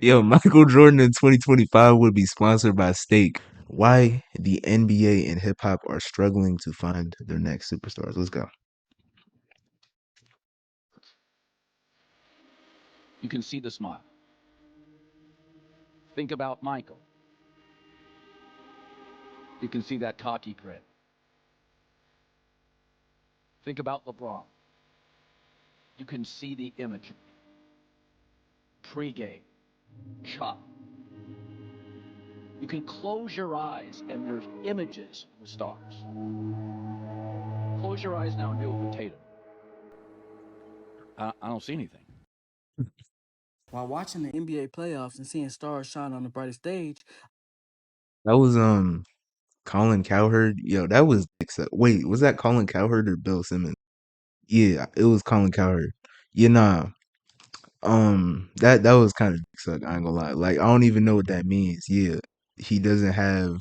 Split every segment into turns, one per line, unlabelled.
Yo, Michael Jordan in 2025 would be sponsored by Steak. Why the NBA and hip hop are struggling to find their next superstars. Let's go.
You can see the smile. Think about Michael. You can see that cocky grin. Think about LeBron. You can see the imagery. Pre-game, chop. You can close your eyes and there's images of the stars. Close your eyes now and do a potato. I don't see anything.
While watching the NBA playoffs and seeing stars shine on the brightest stage,
That was Colin Cowherd. Yo, that was wait, was that Colin Cowherd or Bill Simmons? Yeah, it was Colin Cowherd. Yeah, nah. That was kind of suck. I ain't gonna lie. Like I don't even know what that means. Yeah, he doesn't have.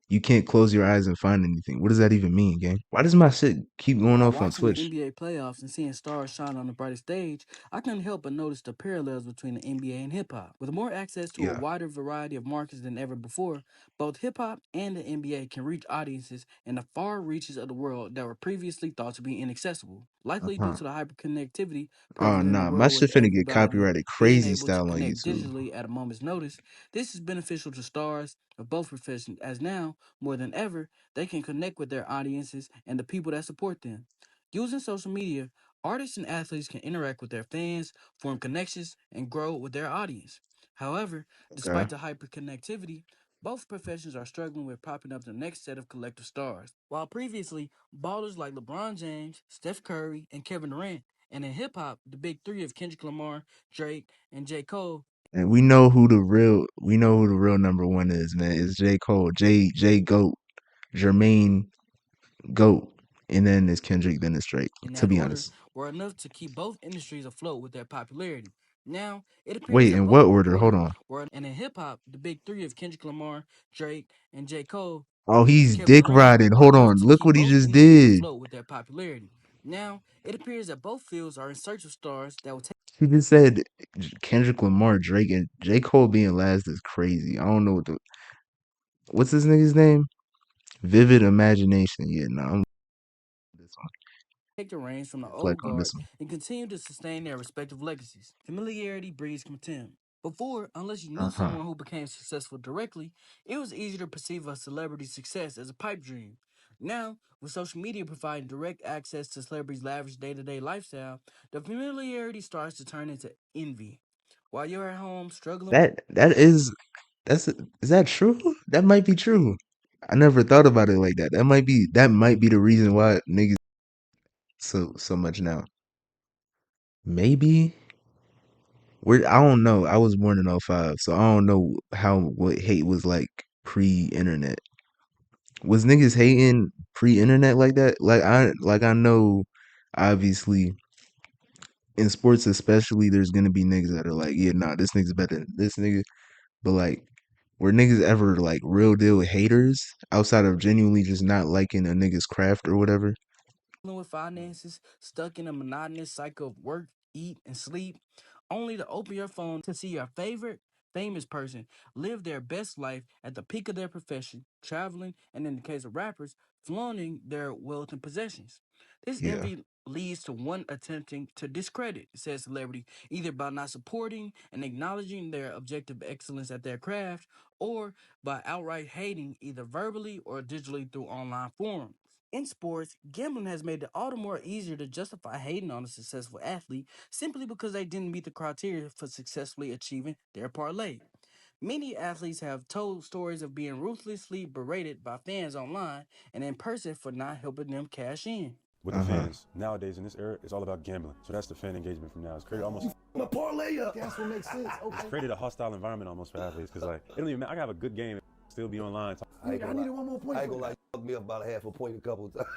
You can't close your eyes and find anything. What does that even mean, gang? Why does my shit keep going
while
off on
watching the
Twitch?
NBA playoffs and seeing stars shine on the brightest stage, I couldn't help but notice the parallels between the NBA and hip hop. With more access to a
Yeah.
wider variety of markets than ever before, both hip hop and the NBA can reach audiences in the far reaches of the world that were previously thought to be inaccessible, likely due
Uh-huh.
to the hyperconnectivity
Oh
prevalent in a
nah, my
world with
shit finna get
everybody
copyrighted
being
crazy
able to
style on
connect
YouTube.
digitally at a moment's notice. This is beneficial to stars of both professions, as now, more than ever, they can connect with their audiences and the people that support them. Using social media, artists and athletes can interact with their fans, form connections, and grow with their audience. However,
Okay.
despite the hyperconnectivity, both professions are struggling with propping up the next set of collective stars. While previously, ballers like LeBron James, Steph Curry, and Kevin Durant, and in hip hop, the big three of Kendrick Lamar, Drake, and J. Cole,
And we know who the real number one is, man. It's J. Cole, J Goat, Jermaine Goat, and then it's Kendrick, then it's Drake.
in
To
that
be
order,
honest.
were enough to keep both industries afloat with their popularity. Now, it appears
Wait,
that
in what
both
order? Hold
order
on.
were, and in hip hop, the big three of Kendrick Lamar, Drake, and J. Cole,
Oh,
and
he's
Kevin
dick
Durant
riding.
were
Hold
enough
on.
to
Look
keep
what he
both
just
industries
did.
afloat with their popularity. Now, it appears that both fields are in search of stars that will
He just said Kendrick Lamar, Drake, and J. Cole being last is crazy. I don't know what's this nigga's name? Vivid Imagination. Yeah, no, I'm this one.
take the reins from the
Flex
old
on
guard
this one.
and continue to sustain their respective legacies. Familiarity breeds contempt. Before, unless you knew
Uh-huh.
someone who became successful directly, it was easier to perceive a celebrity's success as a pipe dream. Now, with social media providing direct access to celebrities' lavish day to day lifestyle, the familiarity starts to turn into envy. While you're at home struggling,
That is is that true? That might be true. I never thought about it like that. That might be the reason why niggas so much now. Maybe I don't know. I was born in '05, so I don't know how what hate was like pre-internet. Was niggas hating pre-internet like that? Like I know obviously in sports especially there's gonna be niggas that are like, yeah, nah, this nigga's better than this nigga. But like were niggas ever like real deal haters outside of genuinely just not liking a nigga's craft or whatever?
with finances, stuck in a monotonous cycle of work, eat, and sleep, only to open your phone to see your favorite famous person live their best life at the peak of their profession, traveling, and in the case of rappers, flaunting their wealth and possessions. This
Yeah.
envy leads to one attempting to discredit said celebrity either by not supporting and acknowledging their objective excellence at their craft or by outright hating either verbally or digitally through online forums. In sports, gambling has made it all the more easier to justify hating on a successful athlete simply because they didn't meet the criteria for successfully achieving their parlay. Many athletes have told stories of being ruthlessly berated by fans online and in person for not helping them cash in.
With the
Uh-huh.
fans nowadays in this era, it's all about gambling. So that's the fan engagement from now. It's created almost
My parlay up. That's what makes sense.
it's
Okay.
created a hostile environment almost for athletes because like it don't even matter. I can have a good game and still be online.
I needed one more point.
I ain't gonna lie, you fucked me up about a half a point a couple of times.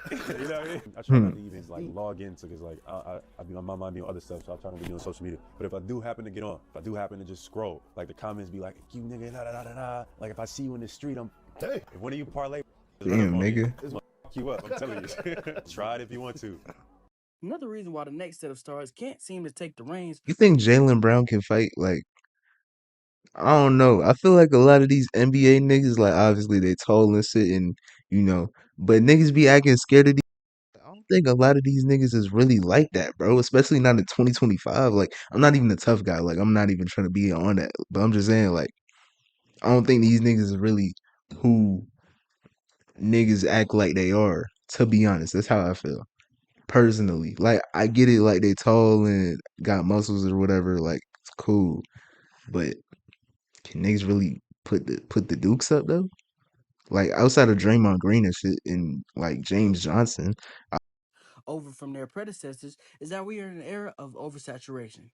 You know what I mean? I try
Hmm.
not to even like log into because like I be my mind be on other stuff, so I'm trying to be doing social media. But if I do happen to get on, if I do happen to just scroll, like the comments be like, "You nigga, da da da da da." Like if I see you in the street, I'm.
Hey.
If one of you parlay, run up
Damn,
on me.
nigga.
This fuck you up. I'm telling you. Try it if you want to.
Another reason why the next set of stars can't seem to take the reins
You think Jalen Brown can fight? Like I don't know. I feel like a lot of these NBA niggas, like obviously they tall and shit, and you know, but niggas be acting scared of these. I don't think a lot of these niggas is really like that, bro. Especially not in 2025. Like, I'm not even a tough guy. Like, I'm not even trying to be on that. But I'm just saying, like, I don't think these niggas is really who niggas act like they are. To be honest, that's how I feel personally. Like, I get it, like they tall and got muscles or whatever. Like, it's cool, but can niggas really put the Dukes up though? Like outside of Draymond Green and shit, and like James Johnson,
Over from their predecessors is that we are in an era of oversaturation.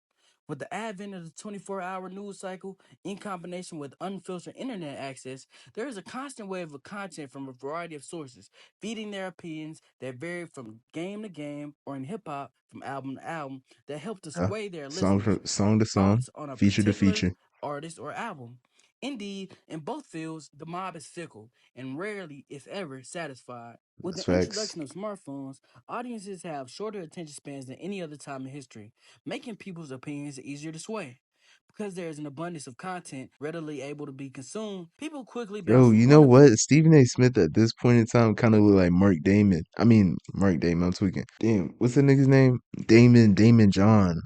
With the advent of the 24-hour news cycle, in combination with unfiltered internet access, there is a constant wave of content from a variety of sources, feeding their opinions that vary from game to game or in hip hop from album to album that help to
uh,
sway their
song
listeners'
from song to song,
thoughts on a
feature to
particular
feature.
artist or album. Indeed, in both fields, the mob is fickle and rarely, if ever, satisfied. With
That's
the
facts.
introduction of smartphones, audiences have shorter attention spans than any other time in history, making people's opinions easier to sway. Because there is an abundance of content readily able to be consumed, people quickly bounce
Yo,
from
you know
one
what? Stephen A. Smith at this point in time kind of look like Mark Damon. I mean, Mark Damon. I'm tweaking. Damn, what's the nigga's name? Damon John,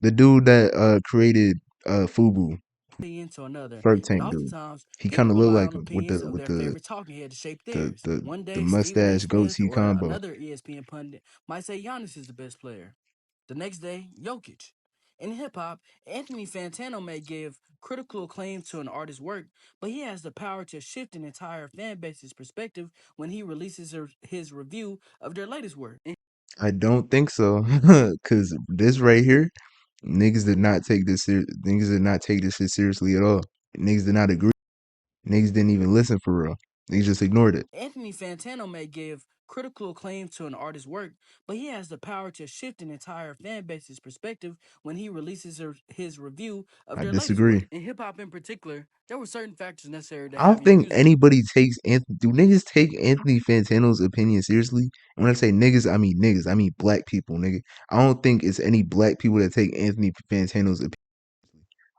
the dude that created FUBU,
opinion to another,
Ferg
and
Tank dude.
oftentimes
He kind
people
of look
rely
like
on
him
opinions of
with
their favorite talking head to shape
the
theirs.
the
One
the
day, Stephen A.
mustache
Smith
goatee
or
combo.
another ESPN pundit might say Giannis is the best player. The next day, Jokic. In hip hop, Anthony Fantano may give critical acclaim to an artist's work, but he has the power to shift an entire fan base's perspective when he releases his review of their latest work.
I don't think so, cause this right here, niggas did not take this. Niggas did not take this shit seriously at all. Niggas did not agree. Niggas didn't even listen for real. Niggas just ignored it.
Anthony Fantano may give critical acclaim to an artist's work, but he has the power to shift an entire fan base's perspective when he releases his review of
I
their latest work.
disagree.
In hip hop in particular, there were certain factors necessary to
I don't
have your
think
music.
anybody takes Anthony. Do niggas take Anthony Fantano's opinion seriously? When I say niggas, I mean niggas. I mean black people, nigga. I don't think it's any black people that take Anthony Fantano's opinion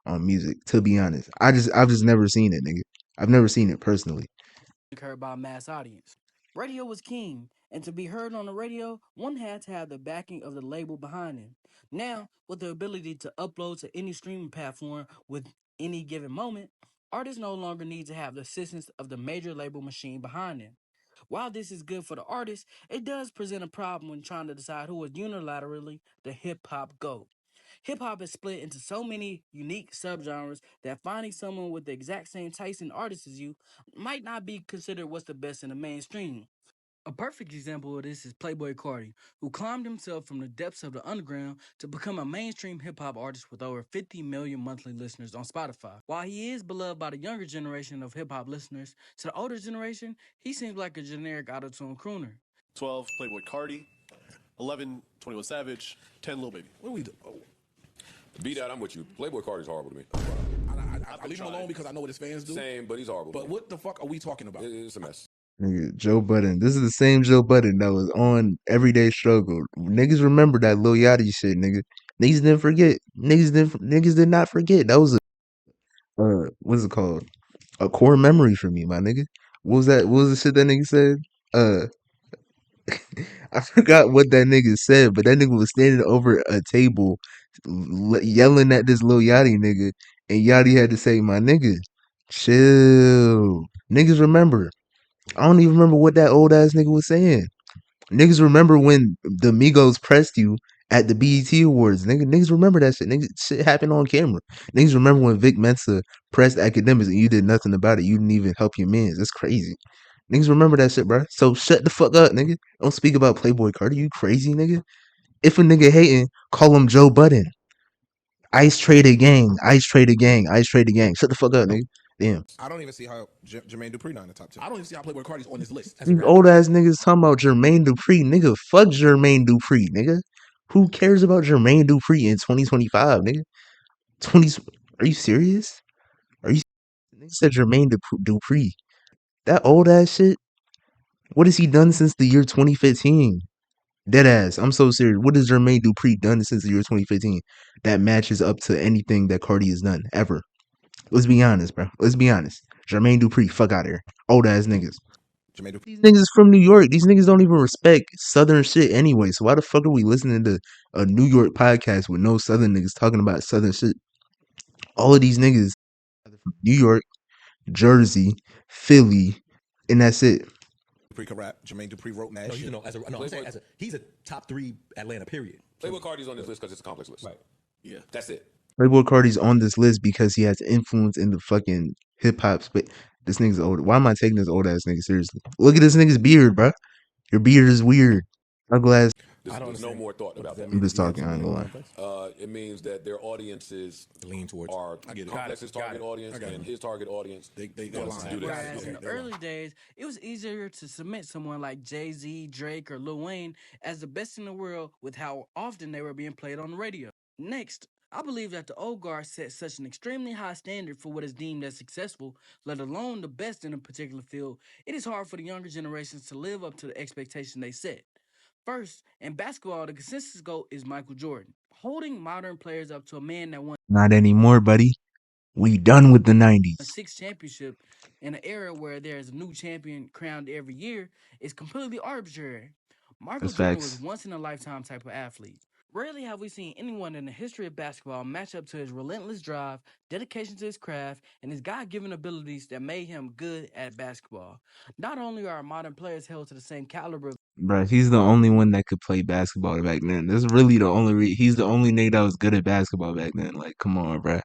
on music. To be honest, I've just never seen it, nigga. I've never seen it personally.
Heard by a mass audience. Radio was king, and to be heard on the radio, one had to have the backing of the label behind him. Now, with the ability to upload to any streaming platform with any given moment, artists no longer need to have the assistance of the major label machine behind them. While this is good for the artist, it does present a problem when trying to decide who is unilaterally the hip hop GOAT. Hip hop is split into so many unique subgenres that finding someone with the exact same taste in artists as you might not be considered what's the best in the mainstream. A perfect example of this is Playboy Cardi, who climbed himself from the depths of the underground to become a mainstream hip hop artist with over 50 million monthly listeners on Spotify. While he is beloved by the younger generation of hip hop listeners, to the older generation, he seems like a generic auto-tune crooner.
12, Playboy Cardi. 11, 21 Savage. 10, Lil Baby.
What do we do?
Be that, I'm with you. Playboy Cardi's horrible to me.
I leave him alone because I know what his fans do.
Same, but he's horrible.
But what the fuck are we talking about?
It's a mess.
Nigga, Joe Budden. This is the same Joe Budden that was on Everyday Struggle. Niggas remember that Lil Yachty shit, nigga. Niggas didn't forget. Niggas did not forget. That was a what's it called? A core memory for me, my nigga. What was that? What was the shit that nigga said? Uh I forgot what that nigga said, but that nigga was standing over a table yelling at this Lil Yachty nigga, and Yachty had to say, my nigga, chill. Niggas remember. I don't even remember what that old ass nigga was saying. Niggas remember when the Migos pressed you at the BET Awards. Niggas remember that shit. Niggas shit happened on camera. Niggas remember when Vic Mensa pressed academics and you did nothing about it. You didn't even help your mans. That's crazy. Niggas remember that shit, bro. So shut the fuck up, nigga. Don't speak about Playboy Cardi. You crazy, nigga. If a nigga hating, call him Joe Budden. Ice Trader Gang. Ice Trader Gang. Ice Trader Gang. Shut the fuck up, nigga. Damn.
I don't even see how Jermaine Dupri not in the top 10.
I don't even see how Playboy Cardi's on this list as a
These
rapper.
old ass niggas talking about Jermaine Dupri. Nigga, fuck Jermaine Dupri, nigga. Who cares about Jermaine Dupri in 2025, nigga? 20. Are you serious? Are you? Nigga said Jermaine Dupri. That old ass shit. What has he done since the year 2015? Dead ass. I'm so serious. What has Jermaine Dupri done since the year 2015 that matches up to anything that Cardi has done ever? Let's be honest, bro. Let's be honest. Jermaine Dupri, fuck out of here. Old ass niggas.
Jermaine Dupri.
These niggas from New York. These niggas don't even respect Southern shit anyway. So why the fuck are we listening to a New York podcast with no Southern niggas talking about Southern shit? All of these niggas from New York, Jersey, Philly, and that's it.
Dupri can rap. Jermaine Dupri wrote mad
No,
shit.
he's a top 3 Atlanta. Period.
Playboy Cardi's on this list because it's a complex list.
Right. Yeah.
That's it.
Playboy Cardi's on this list because he has influence in the fucking hip hop. But this nigga's old. Why am I taking this old ass nigga seriously? Look at this nigga's beard, bro. Your beard is weird. I'm glad.
There's no more thought about that.
I'm just talking. I ain't gonna lie.
It means that their audiences
lean towards.
are
I get it.
Complex's target audience and his target audience.
They
wants to
align.
do this.
Whereas in the early days, it was easier to submit someone like Jay-Z, Drake, or Lil Wayne as the best in the world with how often they were being played on the radio. Next, I believe that the old guard set such an extremely high standard for what is deemed as successful, let alone the best in a particular field, it is hard for the younger generations to live up to the expectation they set. First, in basketball, the consensus goal is Michael Jordan, holding modern players up to a man that won
Not anymore, buddy. We done with the 90s.
6 championship in an era where there is a new champion crowned every year is completely arbitrary. Michael
That's
Jordan was
facts.
once in a lifetime type of athlete. Rarely have we seen anyone in the history of basketball match up to his relentless drive, dedication to his craft, and his God-given abilities that made him good at basketball. Not only are modern players held to the same caliber of
Bro, he's the only one that could play basketball back then. That's really the only he's the only nigga that was good at basketball back then. Like, come on, bro.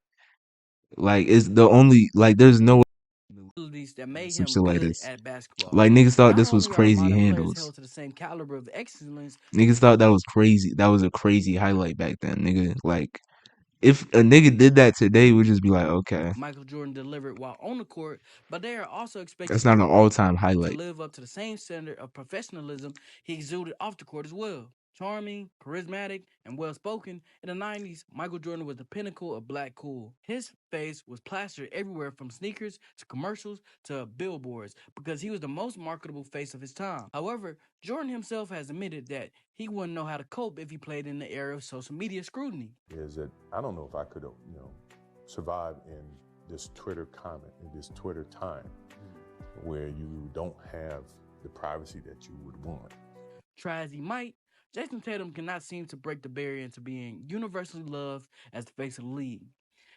Like, it's the only there's no
abilities that made
some
him
shit like
good
this.
at basketball.
Like niggas thought
Not
this was
only are
crazy
modern players
handles.
held to the same caliber of excellence,
Niggas thought that was crazy. That was a crazy highlight back then, nigga. Like, if a nigga did that today, we'd just be like, okay,
Michael Jordan delivered while on the court, but they are also
that's
expected
not an all-time
to
highlight.
live up to the same standard of professionalism he exuded off the court as well. Charming, charismatic, and well spoken, in the 90s, Michael Jordan was the pinnacle of black cool. His face was plastered everywhere from sneakers to commercials to billboards because he was the most marketable face of his time. However, Jordan himself has admitted that he wouldn't know how to cope if he played in the era of social media scrutiny.
Is that I don't know if I could, survive in this Twitter comment, in this Twitter time, where you don't have the privacy that you would want.
Try as he might, Jason Tatum cannot seem to break the barrier into being universally loved as the face of the league.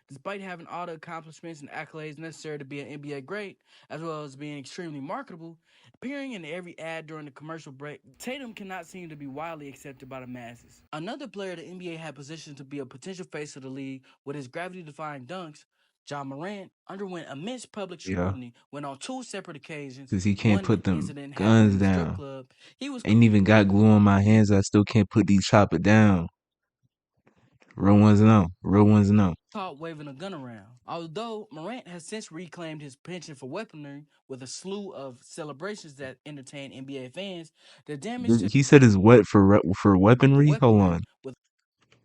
Despite having all the accomplishments and accolades necessary to be an NBA great, as well as being extremely marketable, appearing in every ad during the commercial break, Tatum cannot seem to be widely accepted by the masses. Another player the NBA had positioned to be a potential face of the league with his gravity-defying dunks, Ja Morant, underwent immense public
Yeah,
scrutiny when on 2 separate occasions,
because he can't
one
put them
incident happened
guns
in the strip
down.
club, he was
Ain't even got glue on my hands. I still can't put these chopper down. Real ones know. Real ones know.
caught waving a gun around. Although Morant has since reclaimed his penchant for weaponry with a slew of celebrations that entertain NBA fans, the damage to
He said it's what for
for
weaponry? Hold
weaponry
on.
with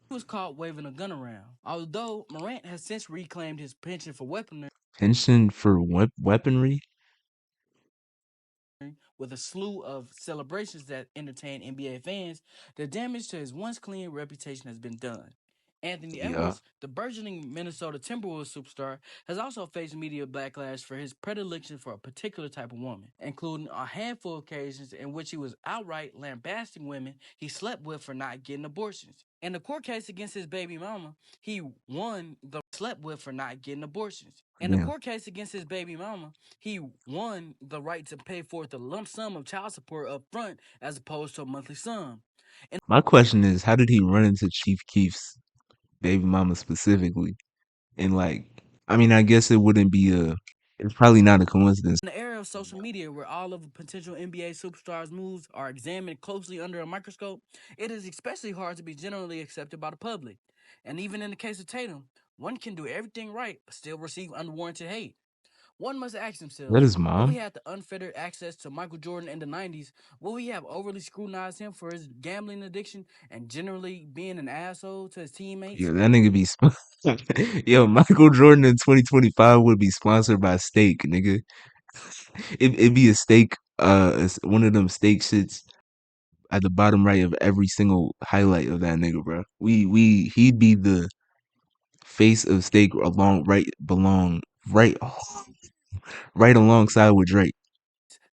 he was caught waving a gun around. Although Morant has since reclaimed his penchant for weaponry
Pension for weaponry?
with a slew of celebrations that entertain NBA fans, the damage to his once clean reputation has been done. Anthony
Yeah.
Edwards, the burgeoning Minnesota Timberwolves superstar, has also faced media backlash for his predilection for a particular type of woman, including a handful of occasions in which he was outright lambasting women he slept with for not getting abortions. In the court case against his baby mama, he won the slept with for not getting abortions. In the
Damn.
court case against his baby mama, he won the right to pay forth a lump sum of child support up front as opposed to a monthly sum.
My question is, how did he run into Chief Keef's baby mama specifically? And like, I mean, I guess it wouldn't be it's probably not a coincidence.
In the era of social media where all of a potential NBA superstars' moves are examined closely under a microscope, it is especially hard to be generally accepted by the public. And even in the case of Tatum, one can do everything right but still receive unwarranted hate. One must ask
Is that
themselves,
his
if we
mom?
had the unfettered access to Michael Jordan in the 90s, would we have overly scrutinized him for his gambling addiction and generally being an asshole to his teammates?
Yeah, that nigga be Yo, Michael Jordan in 2025 would be sponsored by steak, nigga. It'd be a steak, it's one of them steak shits at the bottom right of every single highlight of that nigga, bro. He'd be the face of steak along right belong right, right alongside with Drake.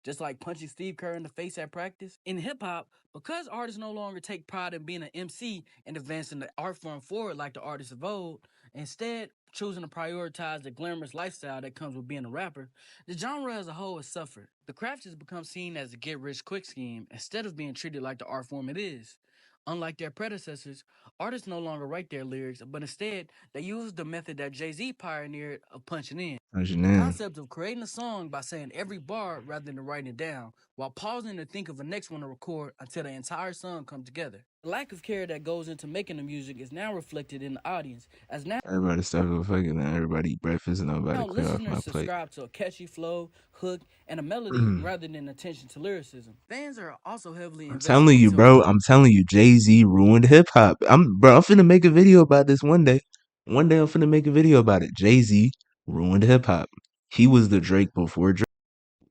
Just like punching Steve Kerr in the face at practice. In hip hop, because artists no longer take pride in being an MC and advancing the art form forward like the artists of old, instead choosing to prioritize the glamorous lifestyle that comes with being a rapper, the genre as a whole has suffered. The craft has become seen as a get rich quick scheme instead of being treated like the art form it is. Unlike their predecessors, artists no longer write their lyrics, but instead they use the method that Jay-Z pioneered of punching in. The concept of creating a song by saying every bar rather than writing it down, while pausing to think of a next one to record until the entire song comes together. The lack of care that goes into making the music is now reflected in the audience, as
Everybody stop fucking and everybody eat breakfast and nobody
now
clear off my
listeners
plate.
subscribe to a catchy flow, hook, and a melody rather than attention to lyricism. Fans are also heavily
I'm
invested
telling you,
into
bro. I'm telling you, Jay-Z ruined hip hop. I'm finna make a video about this one day. One day I'm finna make a video about it. Jay-Z ruined hip hop. He was the Drake before Drake.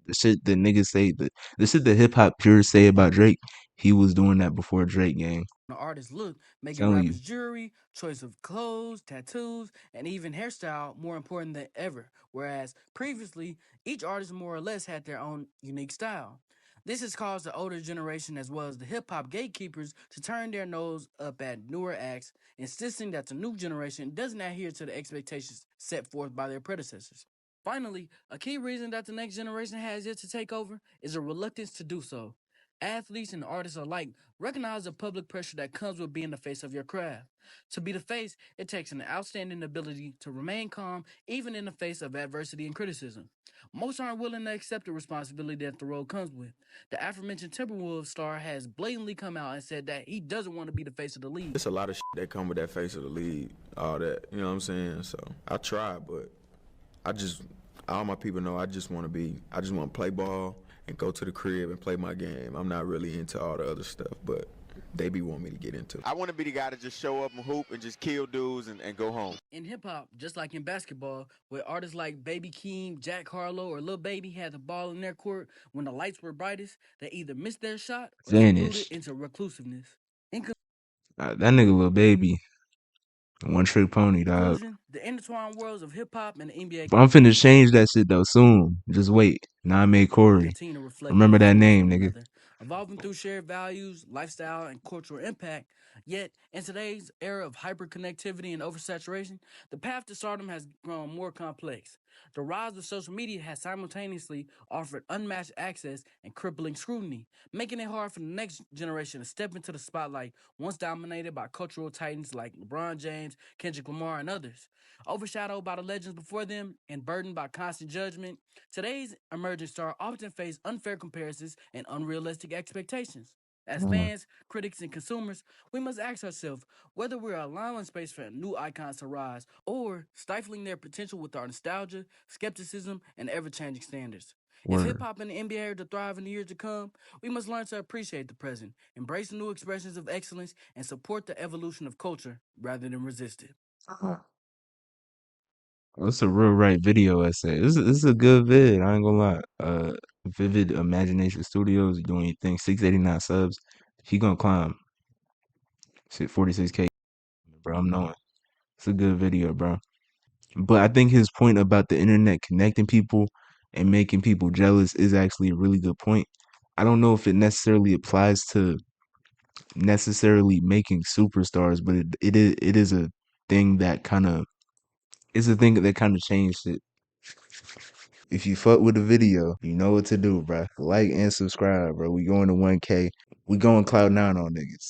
The shit that niggas say, the shit that hip hop purists say about Drake, he was doing that before Drake, gang.
the artist's look, making
Telling you.
rappers' jewelry, choice of clothes, tattoos, and even hairstyle more important than ever. Whereas previously, each artist more or less had their own unique style. This has caused the older generation as well as the hip hop gatekeepers to turn their nose up at newer acts, insisting that the new generation doesn't adhere to the expectations set forth by their predecessors. Finally, a key reason that the next generation has yet to take over is a reluctance to do so. Athletes and artists alike recognize the public pressure that comes with being the face of your craft. To be the face, it takes an outstanding ability to remain calm even in the face of adversity and criticism. Most aren't willing to accept the responsibility that the role comes with. The aforementioned Timberwolves star has blatantly come out and said that he doesn't want to be the face of the league.
It's a lot of that come with that face of the league, all that, you know what I'm saying? So I try, but all my people know I just want to play ball and go to the crib and play my game. I'm not really into all the other stuff, but they be wanting me to get into it.
I want to be the guy to just show up and hoop and just kill dudes and go home.
In hip hop, just like in basketball, where artists like Baby Keem, Jack Harlow, or Lil Baby had the ball in their court when the lights were brightest, they either missed their shot or secluded
Vanished.
into reclusiveness. In
That nigga Lil Baby. One trick pony, dog.
conclusion, the intertwined worlds of hip hop and the NBA
But I'm finna change that shit though soon. Just wait. Now I made Corey.
continue to reflect and
Remember that
influence
name,
one
nigga.
another, evolving through shared values, lifestyle, and cultural impact. Yet, in today's era of hyperconnectivity and oversaturation, the path to stardom has grown more complex. The rise of social media has simultaneously offered unmatched access and crippling scrutiny, making it hard for the next generation to step into the spotlight once dominated by cultural titans like LeBron James, Kendrick Lamar, and others. Overshadowed by the legends before them and burdened by constant judgment, today's emerging star often face unfair comparisons and unrealistic expectations. As fans, critics, and consumers, we must ask ourselves whether we're allowing space for new icons to rise or stifling their potential with our nostalgia, skepticism, and ever changing standards. If hip
Word.
hop and the NBA are to thrive in the years to come, we must learn to appreciate the present, embrace new expressions of excellence, and support the evolution of culture rather than resist it.
That's a real right video essay. This is a good vid. I ain't gonna lie. Vivid Imagination Studios doing your thing. 689 subs. He gonna climb. Shit, 46K, bro. I'm knowing. It's a good video, bro. But I think his point about the internet connecting people and making people jealous is actually a really good point. I don't know if it necessarily applies to necessarily making superstars, but it is a thing that kind of it's a thing that kind of changed it. If you fuck with the video, you know what to do, bro. Like and subscribe, bro. We going to 1K. We going Cloud9 on niggas.